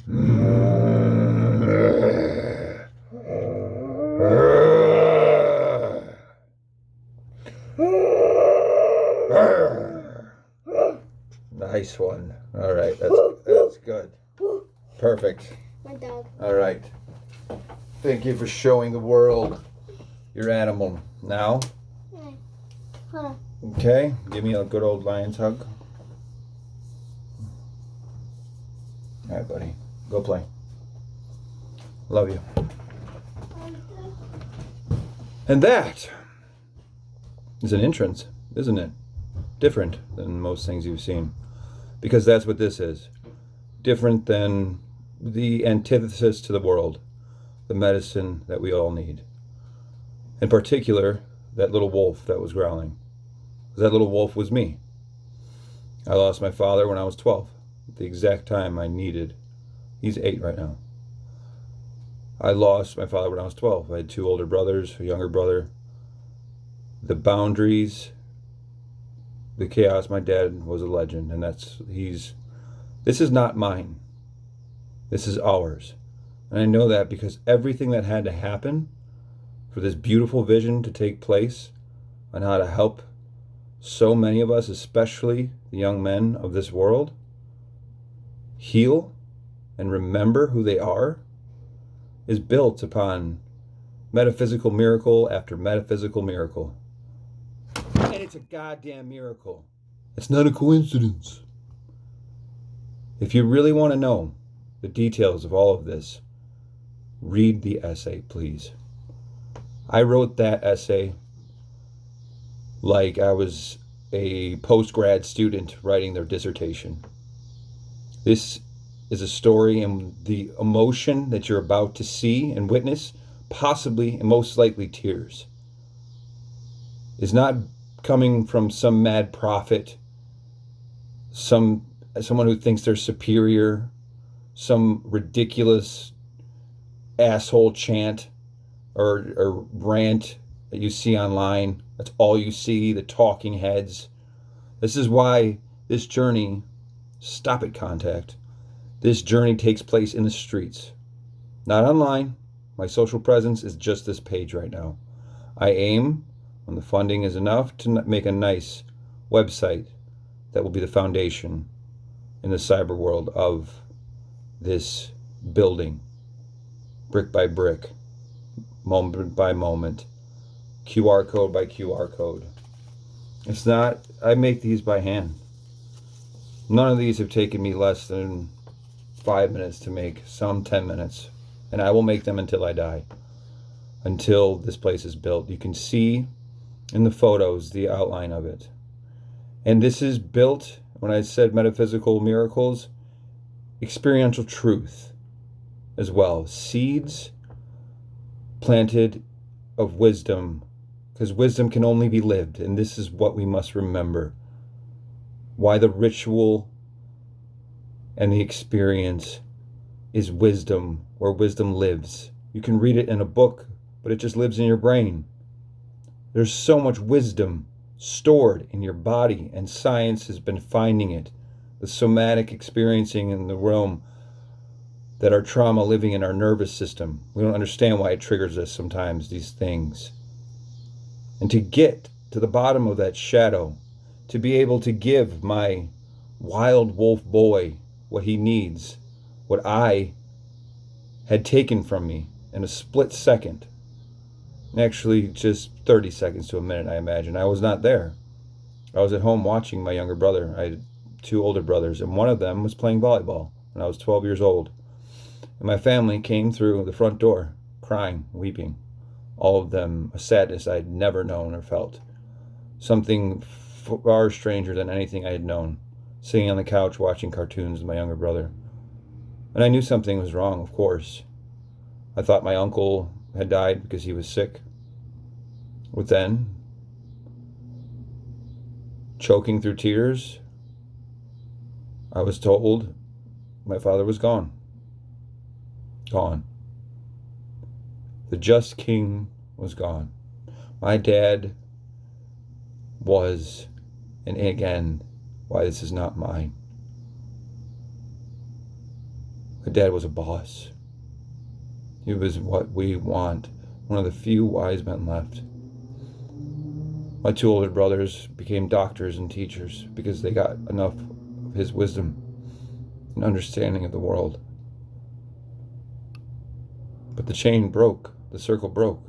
Nice one. All right, that's good. Perfect. My dog. All right. Thank you for showing the world your animal. Now, Hold on. okay, give me a good old lion's hug. All right, buddy. Go play. Love you. And that is an entrance, isn't it? Different than most things you've seen. Because that's what this is. Different than the antithesis to the world. The medicine that we all need. In particular, that little wolf that was growling. That little wolf was me. I lost my father when I was 12. At the exact time I needed. He's 8 right now. I lost my father when I was 12. I had 2 older brothers, a younger brother. The boundaries, the chaos, my dad was a legend, and this is not mine. This is ours. And I know that because everything that had to happen for this beautiful vision to take place on how to help so many of us, especially the young men of this world, heal and remember who they are, is built upon metaphysical miracle after metaphysical miracle. And it's a goddamn miracle. It's not a coincidence. If you really want to know the details of all of this, read the essay, please. I wrote that essay like I was a post-grad student writing their dissertation. This is a story, and the emotion that you're about to see and witness, possibly and most likely tears, is not coming from some mad prophet, someone who thinks they're superior, some ridiculous asshole chant or rant that you see online. That's all you see, the talking heads. This is why this journey, stop it, contact. This journey takes place in the streets, not online. My social presence is just this page right now. I aim, when the funding is enough, to make a nice website that will be the foundation in the cyber world of this building, brick by brick, moment by moment, QR code by QR code. It's not, I make these by hand. None of these have taken me less than 5 minutes to make, some 10 minutes. And I will make them until I die, until this place is built. You can see in the photos the outline of it. And this is built, when I said metaphysical miracles, experiential truth as well. Seeds planted of wisdom, because wisdom can only be lived, and this is what we must remember. Why the ritual and the experience is wisdom, where wisdom lives. You can read it in a book, but it just lives in your brain. There's so much wisdom stored in your body, and science has been finding it. The somatic experiencing in the realm that our trauma living in our nervous system. We don't understand why it triggers us sometimes, these things. And to get to the bottom of that shadow, to be able to give my wild wolf boy what he needs, what I had taken from me in a split second. Actually, just 30 seconds to a minute, I imagine. I was not there. I was at home watching my younger brother. I had 2 older brothers, and one of them was playing volleyball when I was 12 years old. And my family came through the front door, crying, weeping. All of them a sadness I had never known or felt. Something far stranger than anything I had known. Sitting on the couch watching cartoons with my younger brother. And I knew something was wrong, of course. I thought my uncle had died because he was sick. But then, choking through tears, I was told my father was gone. Gone. The just king was gone. My dad was, and again, why this is not mine. My dad was a boss. He was what we want, one of the few wise men left. My two older brothers became doctors and teachers because they got enough of his wisdom and understanding of the world. But the chain broke, the circle broke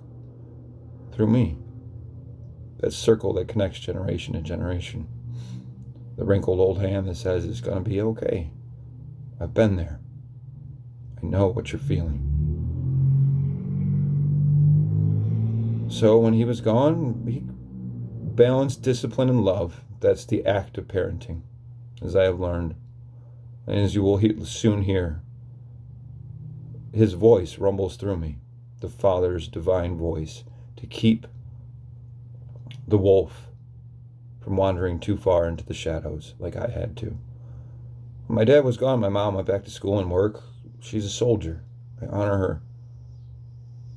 through me. That circle that connects generation to generation. The wrinkled old hand that says it's going to be okay. I've been there. I know what you're feeling. So when he was gone, he balanced discipline and love. That's the act of parenting, as I have learned. And as you will soon hear, his voice rumbles through me, the Father's divine voice, to keep the wolf from wandering too far into the shadows like I had to. When my dad was gone, my mom went back to school and work. She's a soldier. I honor her.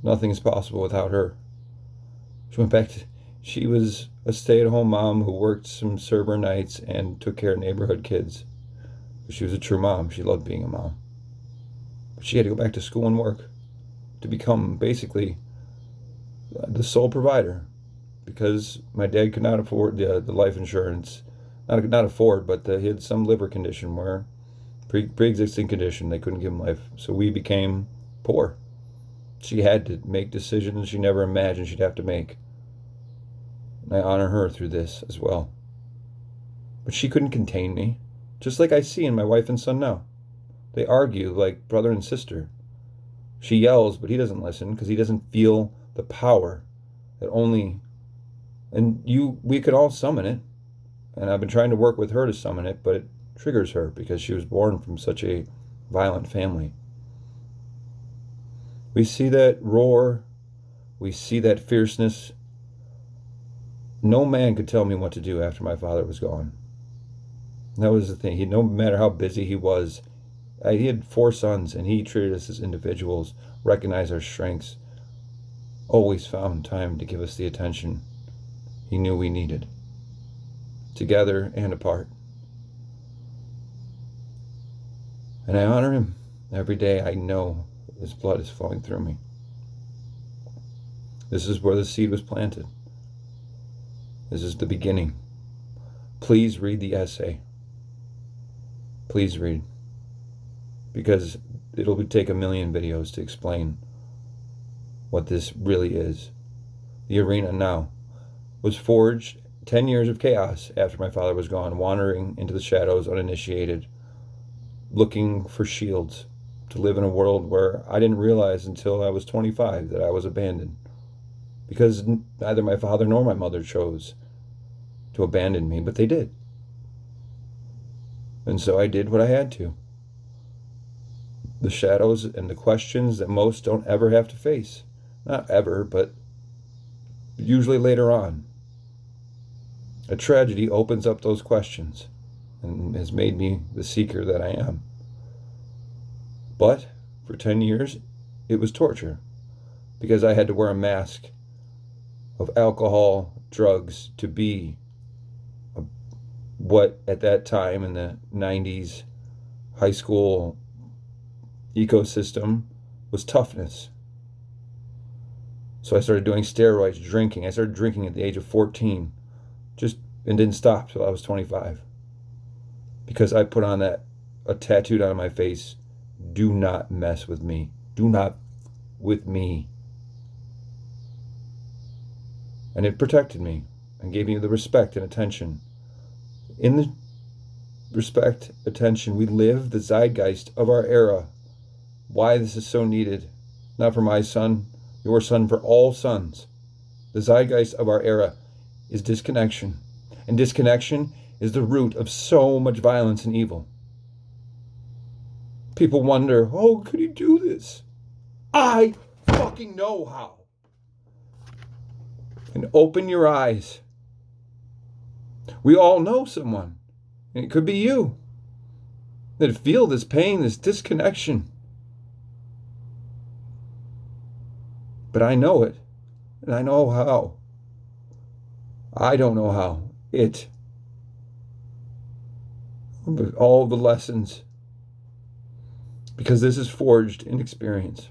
Nothing is possible without her. She was a stay-at-home mom who worked some server nights and took care of neighborhood kids. She was a true mom. She loved being a mom. But she had to go back to school and work to become basically the sole provider because my dad could not afford the life insurance. Not afford, but he had some liver condition where pre-existing condition, they couldn't give him life. So we became poor. She had to make decisions she never imagined she'd have to make. And I honor her through this as well. But she couldn't contain me, just like I see in my wife and son now. They argue like brother and sister. She yells, but he doesn't listen because he doesn't feel the power that only... And we could all summon it. And I've been trying to work with her to summon it, but it triggers her because she was born from such a violent family. We see that roar. We see that fierceness. No man could tell me what to do after my father was gone. That was the thing. No matter how busy he was, he had 4 sons, and he treated us as individuals, recognized our strengths, always found time to give us the attention he knew we needed, together and apart. And I honor him. Every day I know his blood is flowing through me. This is where the seed was planted. This is the beginning. Please read the essay. Please read. Because it'll take a million videos to explain what this really is. The arena now was forged 10 years of chaos after my father was gone, wandering into the shadows uninitiated, looking for shields to live in a world where I didn't realize until I was 25 that I was abandoned. Because neither my father nor my mother chose to abandon me, but they did. And so I did what I had to. The shadows and the questions that most don't ever have to face. Not ever, but usually later on. A tragedy opens up those questions and has made me the seeker that I am. But for 10 years, it was torture because I had to wear a mask of alcohol, drugs to be what at that time in the 90s high school ecosystem was toughness. So I started doing steroids, drinking. I started drinking at the age of 14, and didn't stop till I was 25. Because I put on a tattooed on my face, do not mess with me. Do not with me. And it protected me and gave me the respect and attention. In the respect, attention, we live the zeitgeist of our era. Why this is so needed. Not for my son, your son, for all sons. The zeitgeist of our era is disconnection. And disconnection is the root of so much violence and evil. People wonder, could he do this? I fucking know how. And open your eyes. We all know someone, and it could be you, that feel this pain, this disconnection. But I know it, and I know how. I don't know how. But all the lessons. Because this is forged in experience.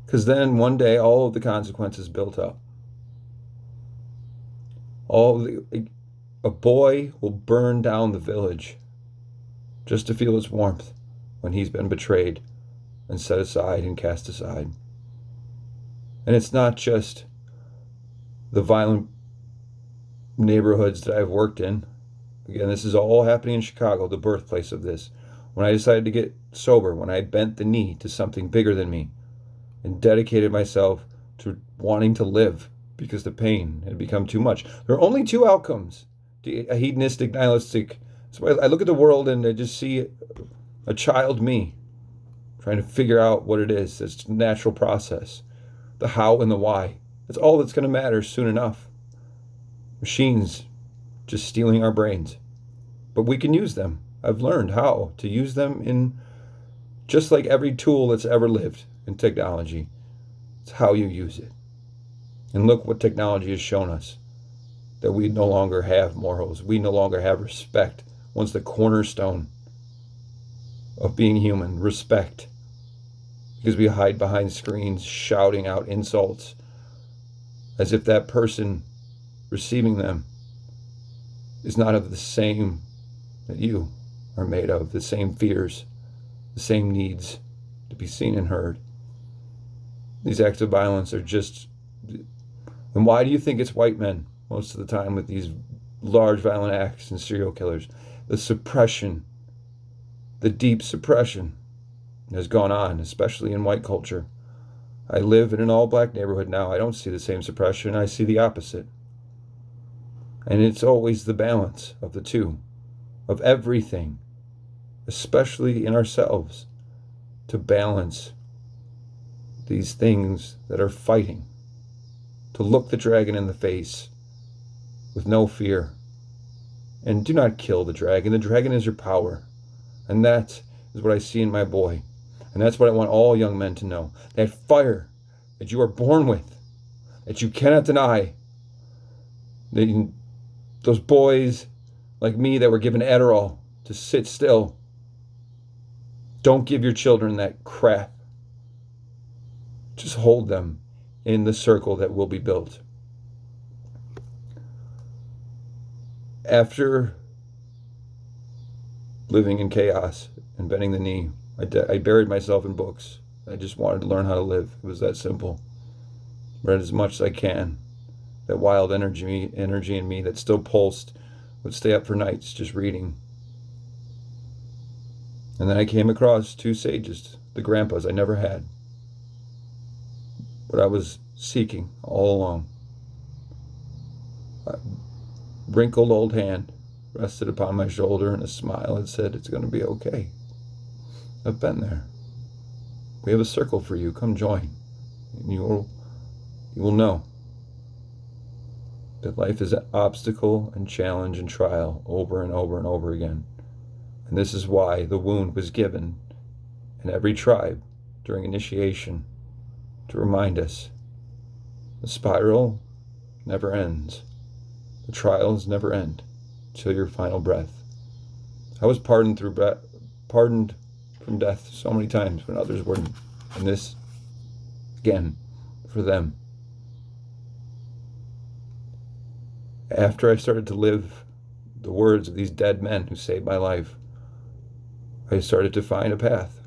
Because then one day all of the consequences built up. A boy will burn down the village just to feel its warmth when he's been betrayed and set aside and cast aside. And it's not just the violent neighborhoods that I've worked in. Again, this is all happening in Chicago, the birthplace of this. When I decided to get sober, when I bent the knee to something bigger than me and dedicated myself to wanting to live because the pain had become too much. There are only two outcomes. A hedonistic, nihilistic. So I look at the world and I just see a child me trying to figure out what it is. It's a natural process. The how and the why. That's all that's going to matter soon enough. Machines just stealing our brains. But we can use them. I've learned how to use them in just like every tool that's ever lived in technology. It's how you use it. And look what technology has shown us. That we no longer have morals. We no longer have respect. Once the cornerstone of being human, respect. Because we hide behind screens shouting out insults as if that person receiving them is not of the same that you are made of, the same fears, the same needs to be seen and heard. These acts of violence are just... And why do you think it's white men most of the time with these large violent acts and serial killers? The suppression, the deep suppression has gone on, especially in white culture. I live in an all-black neighborhood now. I don't see the same suppression. I see the opposite. And it's always the balance of the two, of everything, especially in ourselves, to balance these things that are fighting, to look the dragon in the face with no fear. And do not kill the dragon. The dragon is your power. And that is what I see in my boy. And that's what I want all young men to know. That fire that you are born with, that you cannot deny. Those boys like me that were given Adderall to sit still. Don't give your children that crap. Just hold them in the circle that will be built. After living in chaos and bending the knee, I buried myself in books. I just wanted to learn how to live. It was that simple. Read as much as I can. That wild energy in me that still pulsed would stay up for nights just reading. And then I came across two sages, the grandpas I never had. What I was seeking all along. A wrinkled old hand rested upon my shoulder and a smile had said, "It's going to be okay. I've been there. We have a circle for you. Come join. And you will know that life is an obstacle and challenge and trial over and over and over again. And this is why the wound was given in every tribe during initiation to remind us the spiral never ends. The trials never end till your final breath. I was pardoned from death so many times when others weren't. And this, again, for them. After I started to live the words of these dead men who saved my life, I started to find a path.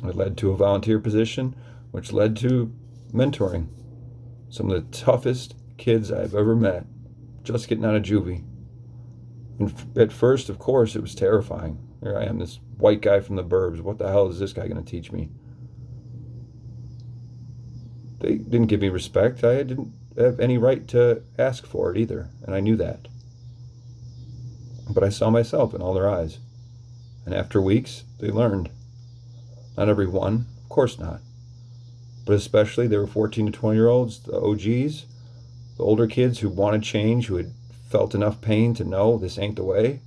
It led to a volunteer position, which led to mentoring some of the toughest kids I've ever met, just getting out of juvie. And at first, of course, it was terrifying. Here I am, this white guy from the burbs. What the hell is this guy going to teach me? They didn't give me respect. I didn't have any right to ask for it either, and I knew that. But I saw myself in all their eyes. And after weeks, they learned. Not everyone, of course not. But especially, they were 14 to 20-year-olds, the OGs, the older kids who wanted change, who had felt enough pain to know this ain't the way.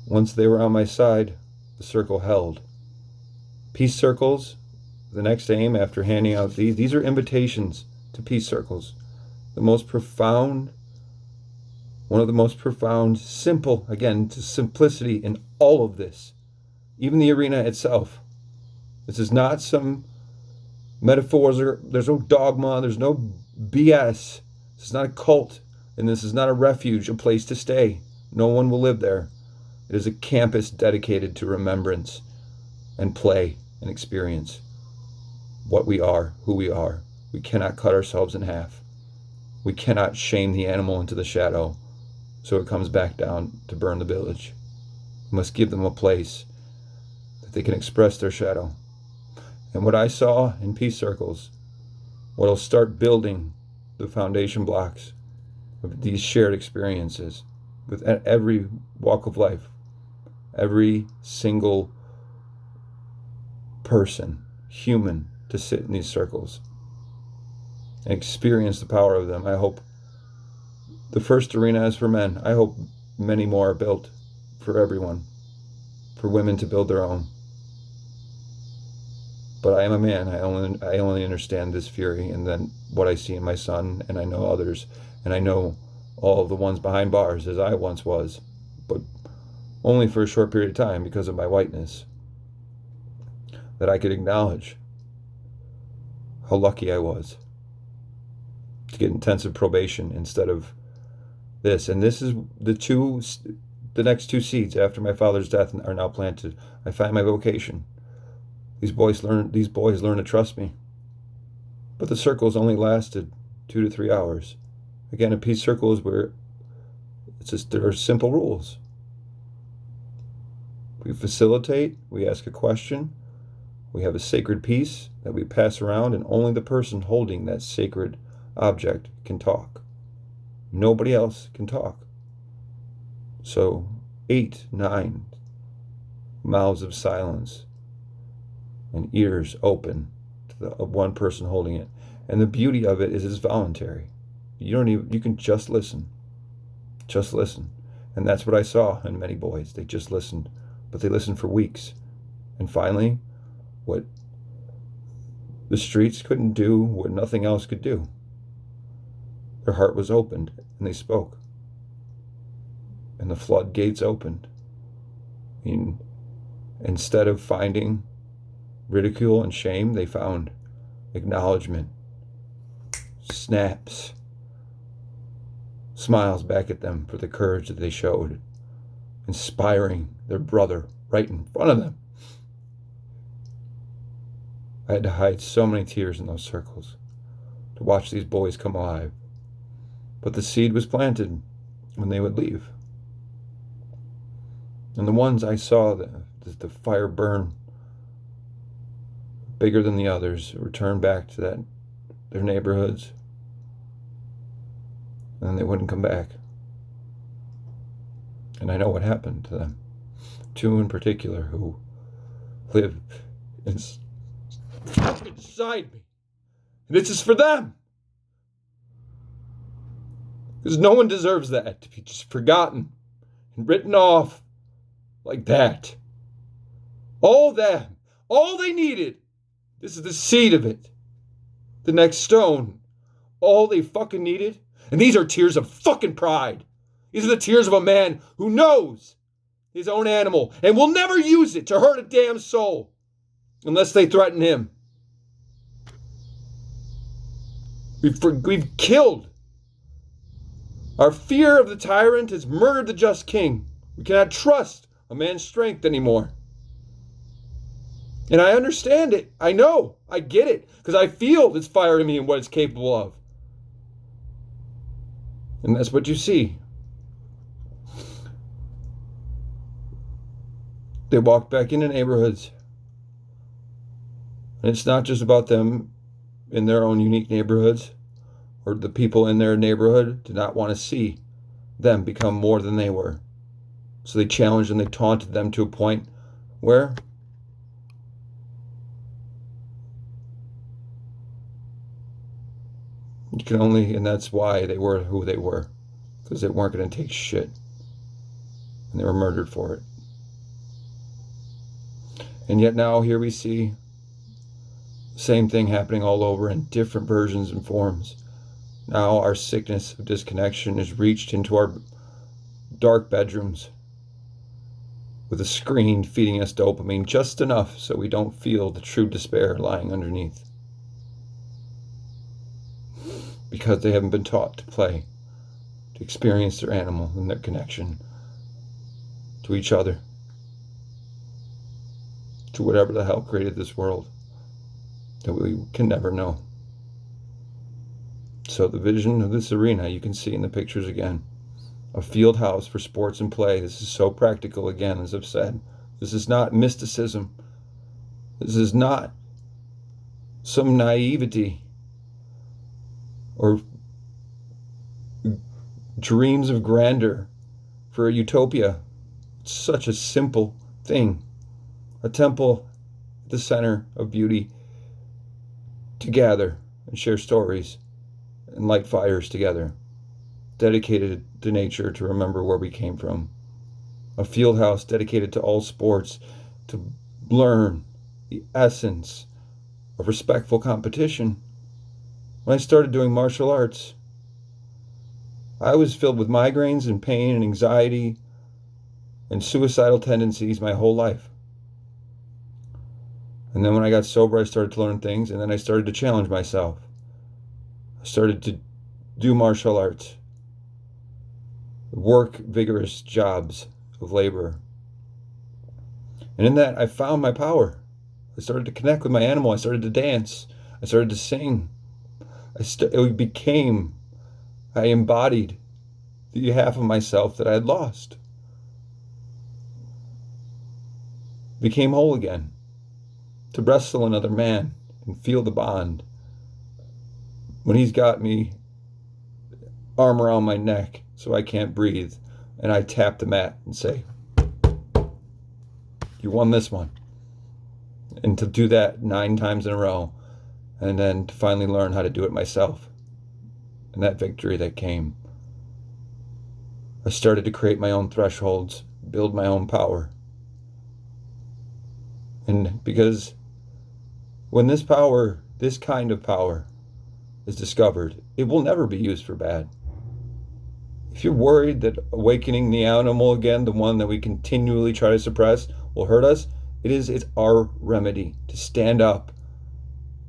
Once they were on my side, the circle held. Peace circles, the next aim after handing out these are invitations to peace circles. One of the most profound, simple, again, to simplicity in all of this even the arena itself. This is not some metaphors, there's no dogma, there's no BS. This is not a cult, and this is not a refuge, a place to stay. No one will live there. It is a campus dedicated to remembrance and play and experience what we are, who we are. We cannot cut ourselves in half. We cannot shame the animal into the shadow so it comes back down to burn the village. We must give them a place that they can express their shadow. And what I saw in peace circles, what will start building the foundation blocks of these shared experiences with every walk of life, every single person, human, to sit in these circles and experience the power of them. I hope the first arena is for men. I hope many more are built for everyone, for women to build their own. But I am a man. I only understand this fury and then what I see in my son, and I know others, and I know all of the ones behind bars as I once was, but only for a short period of time because of my whiteness, that I could acknowledge how lucky I was to get intensive probation instead of this. And this is the next two seeds after my father's death are now planted. I find my vocation. These boys learn to trust me. But the circles only lasted 2 to 3 hours. Again, a peace circle is where there are simple rules. We facilitate, we ask a question, we have a sacred piece that we pass around, and only the person holding that sacred object can talk. Nobody else can talk. So 8, 9 mouths of silence and ears open to the one person holding it. And the beauty of it is it's voluntary. You can just listen. Just listen. And that's what I saw in many boys. They just listened, but they listened for weeks. And finally, what the streets couldn't do, what nothing else could do, their heart was opened and they spoke. And the floodgates opened. Instead of finding ridicule and shame, they found acknowledgement, snaps, smiles back at them for the courage that they showed, inspiring their brother right in front of them. I had to hide so many tears in those circles to watch these boys come alive. But the seed was planted when they would leave. And the ones I saw, the fire burn bigger than the others, return back to their neighborhoods, and then they wouldn't come back. And I know what happened to them. 2 in particular who lived inside me. And this is for them. Because no one deserves that, to be just forgotten and written off like that. All they needed, this is the seed of it, the next stone, all they fucking needed, and these are tears of fucking pride. These are the tears of a man who knows his own animal and will never use it to hurt a damn soul unless they threaten him. We've killed. Our fear of the tyrant has murdered the just king. We cannot trust a man's strength anymore. And I understand it. I know. I get it. Because I feel this fire in me and what it's capable of. And that's what you see. They walk back into neighborhoods. And it's not just about them in their own unique neighborhoods, or the people in their neighborhood did not want to see them become more than they were. So they challenged and they taunted them to a point where you can only, and that's why they were who they were, because they weren't going to take shit. And they were murdered for it. And yet now here we see the same thing happening all over in different versions and forms. Now our sickness of disconnection is reached into our dark bedrooms. with a screen feeding us dopamine just enough so we don't feel the true despair lying underneath. Because they haven't been taught to play, to experience their animal and their connection to each other, to whatever the hell created this world that we can never know. So the vision of this arena, you can see in the pictures again. A field house for sports and play. This is so practical again, as I've said. This is not mysticism. This is not some naivety or dreams of grandeur for a utopia. It's such a simple thing. A temple at the center of beauty to gather and share stories and light fires together, dedicated to nature to remember where we came from. A field house dedicated to all sports to learn the essence of respectful competition. When I started doing martial arts, I was filled with migraines and pain and anxiety and suicidal tendencies my whole life. And then when I got sober, I started to learn things, and then I started to challenge myself. I started to do martial arts, work vigorous jobs of labor. And in that, I found my power. I started to connect with my animal. I started to dance. I started to sing. I embodied the half of myself that I had lost. Became whole again. To wrestle another man and feel the bond. When he's got me arm around my neck so I can't breathe, and I tap the mat and say, "You won this one." And to do that 9 times in a row, and then to finally learn how to do it myself. And that victory that came. I started to create my own thresholds, build my own power. And because when this kind of power is discovered, it will never be used for bad. If you're worried that awakening the animal again, the one that we continually try to suppress, will hurt us, it's our remedy to stand up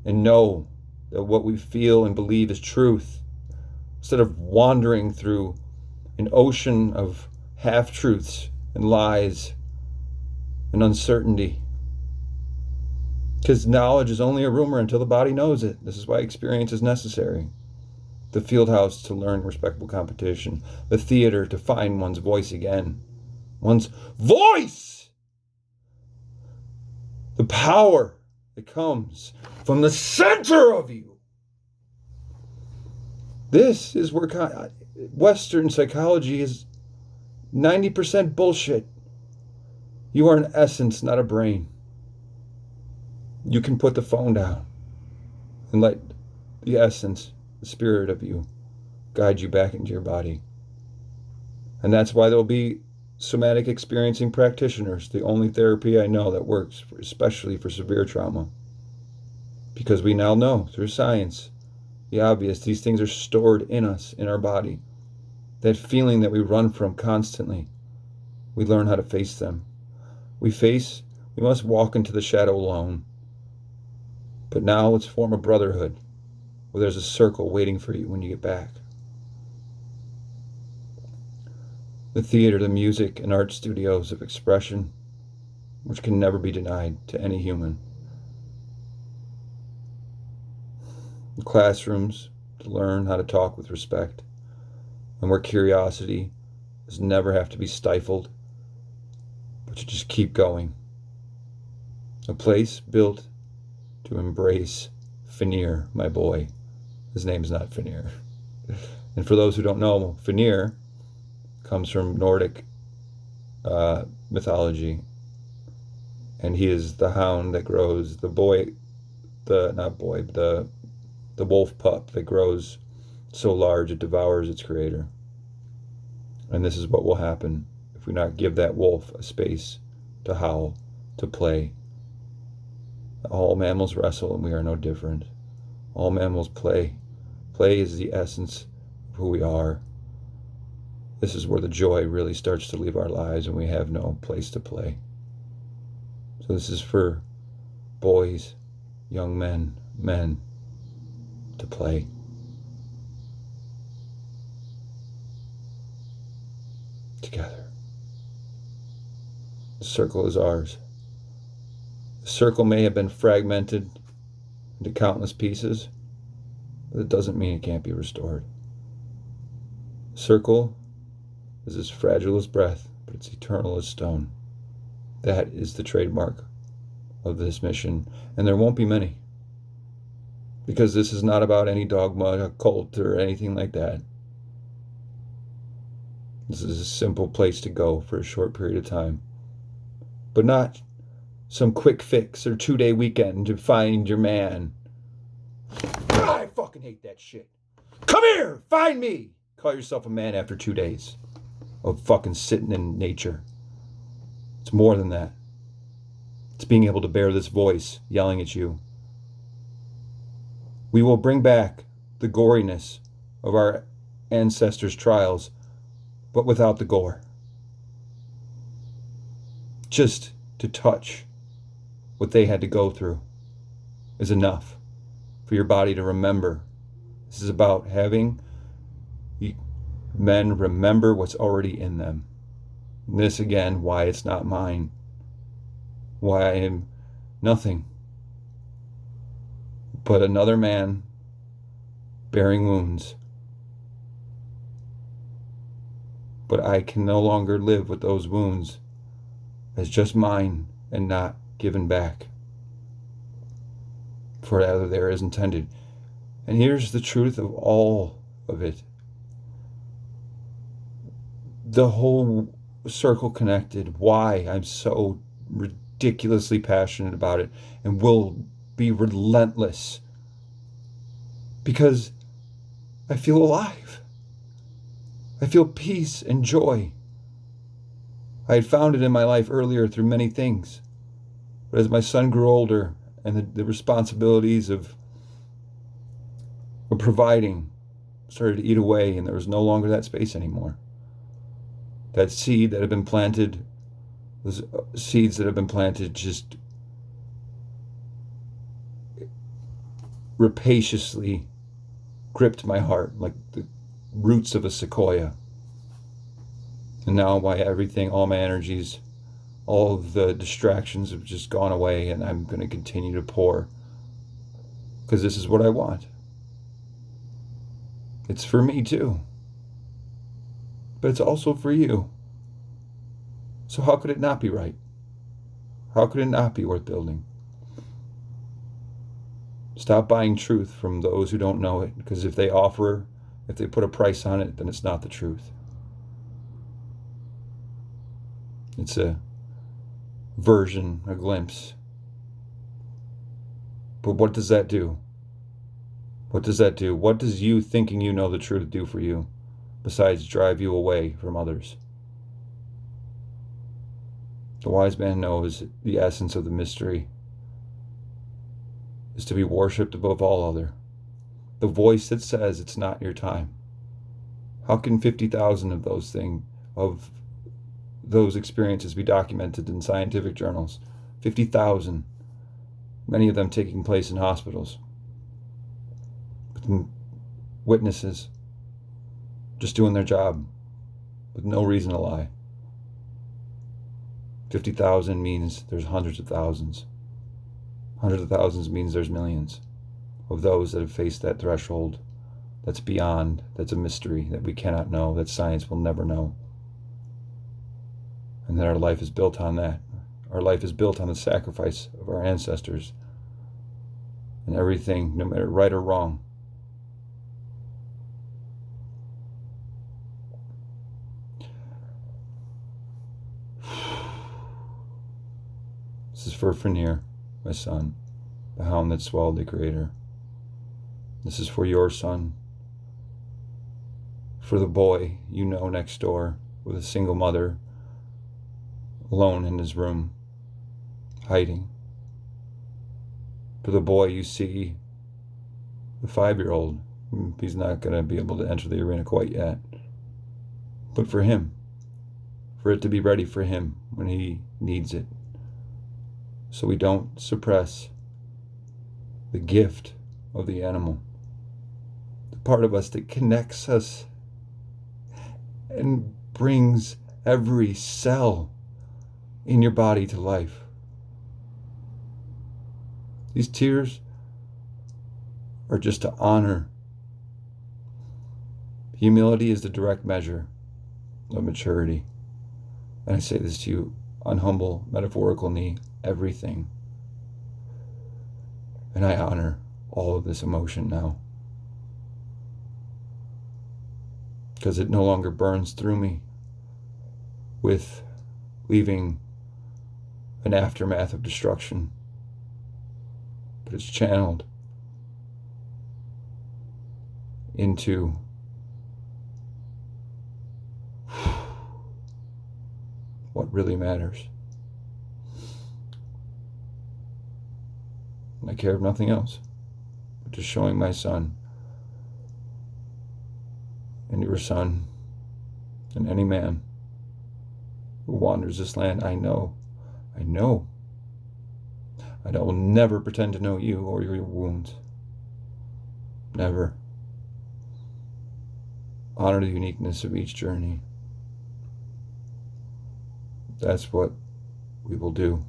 and know that what we feel and believe is truth, instead of wandering through an ocean of half-truths and lies and uncertainty. Because knowledge is only a rumor until the body knows it. This is why experience is necessary. The field house to learn respectful competition. The theater to find one's voice again. One's voice! The power that comes from the center of you. This is where Western psychology is 90% bullshit. You are an essence, not a brain. You can put the phone down and let the essence, the spirit of you, guide you back into your body. And that's why there'll be somatic experiencing practitioners, the only therapy I know that works, especially for severe trauma. Because we now know through science, the obvious, these things are stored in us, in our body. That feeling that we run from constantly, we learn how to face them. We must walk into the shadow alone. But now let's form a brotherhood where there's a circle waiting for you when you get back. The theater, the music, and art studios of expression, which can never be denied to any human. The classrooms to learn how to talk with respect, and where curiosity does never have to be stifled, but to just keep going. A place built to embrace Fenrir, my boy. His name is not Fenrir. And for those who don't know, Fenrir comes from Nordic mythology. And he is the hound that grows, the wolf pup that grows so large it devours its creator. And this is what will happen if we not give that wolf a space to howl, to play. All mammals wrestle, and we are no different. All mammals play. Play is the essence of who we are. This is where the joy really starts to leave our lives and we have no place to play. So this is for boys, young men, men to play. Together. The circle is ours. The circle may have been fragmented into countless pieces, but it doesn't mean it can't be restored. The circle is as fragile as breath, but it's eternal as stone. That is the trademark of this mission, and there won't be many, because this is not about any dogma, a cult, or anything like that. This is a simple place to go for a short period of time, but not some quick fix or 2-day weekend to find your man. I fucking hate that shit. Come here, find me. Call yourself a man after 2 days of fucking sitting in nature. It's more than that. It's being able to bear this voice yelling at you. We will bring back the goriness of our ancestors' trials, but without the gore. Just to touch what they had to go through is enough for your body to remember. This is about having men remember what's already in them. And this again, why it's not mine. Why I am nothing but another man bearing wounds. But I can no longer live with those wounds as just mine and not given back for whatever there is intended. And here's the truth of all of it. The whole circle connected, why I'm so ridiculously passionate about it and will be relentless, because I feel alive. I feel peace and joy. I had found it in my life earlier through many things, but as my son grew older and the responsibilities of providing started to eat away, and there was no longer that space anymore. That seed that had been planted, those seeds that have been planted just rapaciously gripped my heart like the roots of a sequoia. And now everything, all my energies, all of the distractions have just gone away, and I'm going to continue to pour because this is what I want. It's for me too. But it's also for you. So how could it not be right? How could it not be worth building? Stop buying truth from those who don't know it, because if they put a price on it, then it's not the truth. It's a version, a glimpse. But what does that do? What does that do? What does you thinking you know the truth do for you, besides drive you away from others? The wise man knows the essence of the mystery is to be worshipped above all other. The voice that says it's not your time. How can 50,000 of those experiences be documented in scientific journals? 50,000, many of them taking place in hospitals. With witnesses just doing their job with no reason to lie. 50,000 means there's hundreds of thousands. Hundreds of thousands means there's millions of those that have faced that threshold that's beyond, that's a mystery that we cannot know, that science will never know. And that our life is built on that. Our life is built on the sacrifice of our ancestors. And everything, no matter right or wrong. This is for Fenrir, my son, the hound that swallowed the Creator. This is for your son, for the boy you know next door with a single mother, alone in his room, hiding. For the boy you see, the 5-year-old, he's not going to be able to enter the arena quite yet. but for him, for it to be ready for him when he needs it. So we don't suppress the gift of the animal, the part of us that connects us and brings every cell in your body to life. These tears are just to honor. Humility is the direct measure of maturity. And I say this to you on humble, metaphorical knee, everything. And I honor all of this emotion now, because it no longer burns through me with leaving an aftermath of destruction, but it's channeled into what really matters. And I care of nothing else but just showing my son and your son and any man who wanders this land. I know, and I will never pretend to know you or your wounds. Never. Honor the uniqueness of each journey. That's what we will do.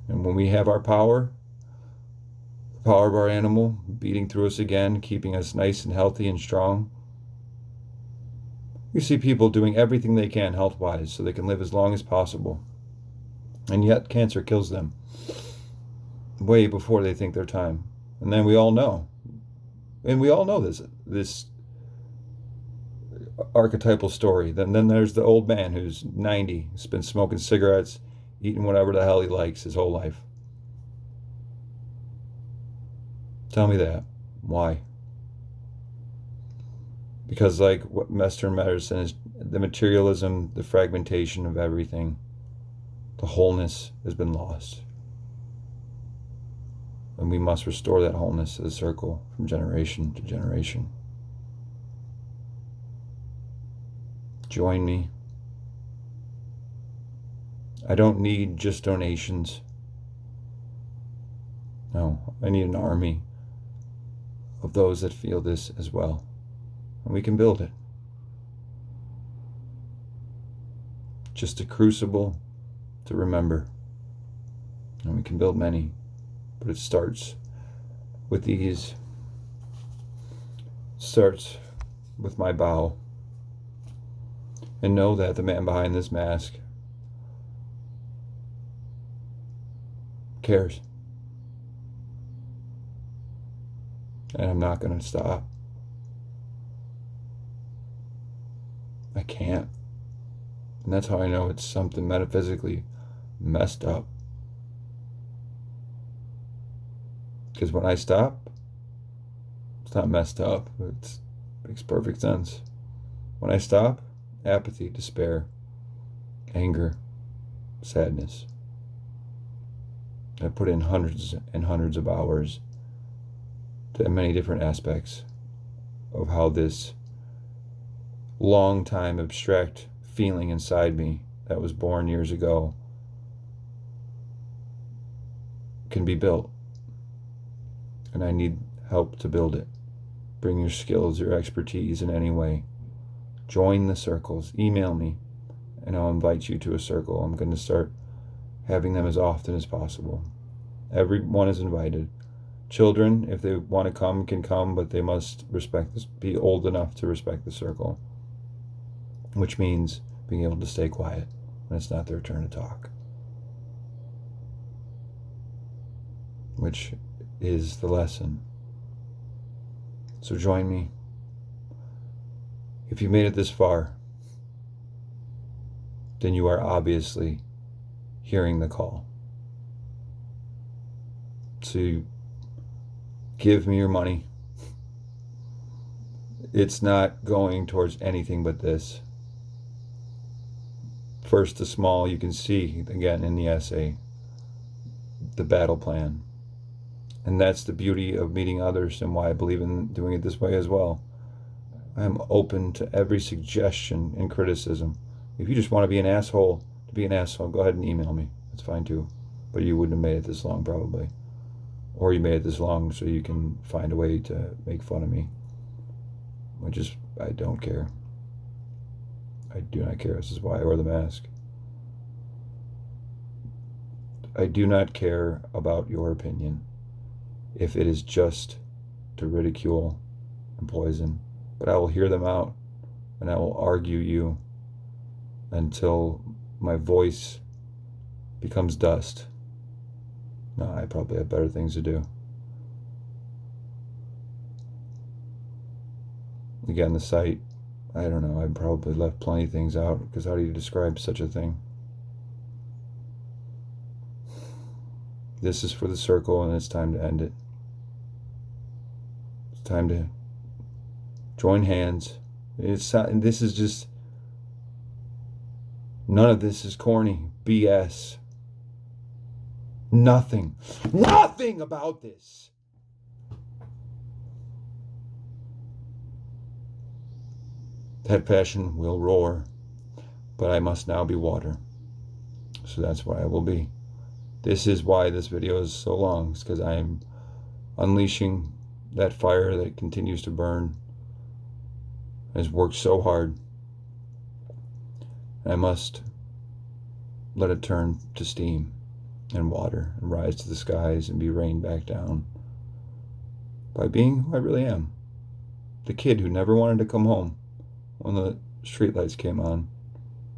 And when we have our power, the power of our animal beating through us again, keeping us nice and healthy and strong, you see people doing everything they can health-wise so they can live as long as possible. And yet cancer kills them way before they think their time. And then we all know. And we all know this archetypal story. Then there's the old man who's 90, has been smoking cigarettes, eating whatever the hell he likes his whole life. Tell me that. Why? Because like what Western medicine is, the materialism, the fragmentation of everything, the wholeness has been lost. And we must restore that wholeness to the circle from generation to generation. Join me. I don't need just donations. No, I need an army of those that feel this as well. And we can build it. Just a crucible to remember. And we can build many. But it starts with these. Starts with my bow. And know that the man behind this mask cares. And I'm not going to stop. I can't. And that's how I know it's something metaphysically messed up. Because when I stop, it's not messed up. It makes perfect sense. When I stop, apathy, despair, anger, sadness. I put in hundreds and hundreds of hours to many different aspects of how this long time abstract feeling inside me that was born years ago can be built. And I need help to build it. Bring your skills, your expertise in any way. Join the circles. Email me, and I'll invite you to a circle. I'm going to start having them as often as possible. Everyone is invited. Children, if they want to come, can come, but they must respect this, be old enough to respect the circle, which means being able to stay quiet when it's not their turn to talk, which is the lesson. So join me. If you made it this far, then you are obviously hearing the call. So give me your money. It's not going towards anything but this. First to small, you can see, again, in the essay, the battle plan. And that's the beauty of meeting others and why I believe in doing it this way as well. I am open to every suggestion and criticism. If you just want to be an asshole, go ahead and email me. That's fine too. But you wouldn't have made it this long probably. Or you made it this long so you can find a way to make fun of me. I don't care. I do not care. This is why I wear the mask. I do not care about your opinion if it is just to ridicule and poison. But I will hear them out and I will argue you until my voice becomes dust. No, I probably have better things to do. Again, the site, I don't know, I probably left plenty of things out because how do you describe such a thing? This is for the circle and it's time to end it. It's time to join hands. This is just, none of this is corny. BS. Nothing about this. That passion will roar, but I must now be water. So that's what I will be. This is why this video is so long. It's because I am unleashing that fire that continues to burn, has worked so hard. And I must let it turn to steam and water and rise to the skies and be rained back down by being who I really am. The kid who never wanted to come home when the streetlights came on,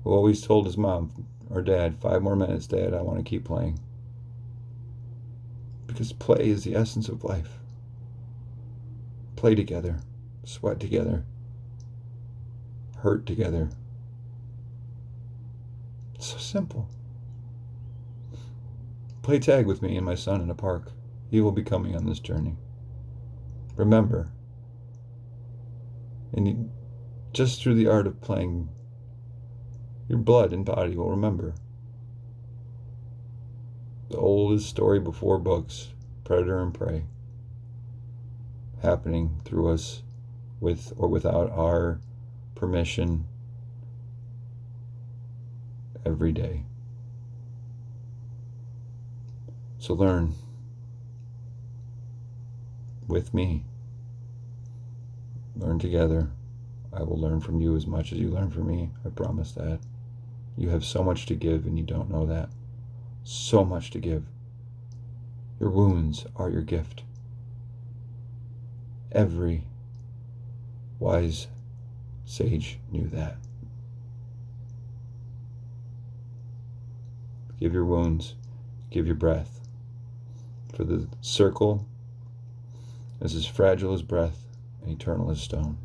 who always told his mom or dad, 5 more minutes, Dad, I want to keep playing. Because play is the essence of life. Play together, sweat together, hurt together. It's so simple. Play tag with me and my son in a park. He will be coming on this journey. Remember, just through the art of playing, your blood and body will remember. The oldest story before books, predator and prey, happening through us with or without our permission every day. So learn with me. Learn together. I will learn from you as much as you learn from me. I promise that. You have so much to give and you don't know that. So much to give. Your wounds are your gift. Every wise sage knew that. Give your wounds, give your breath. For the circle is as fragile as breath and eternal as stone.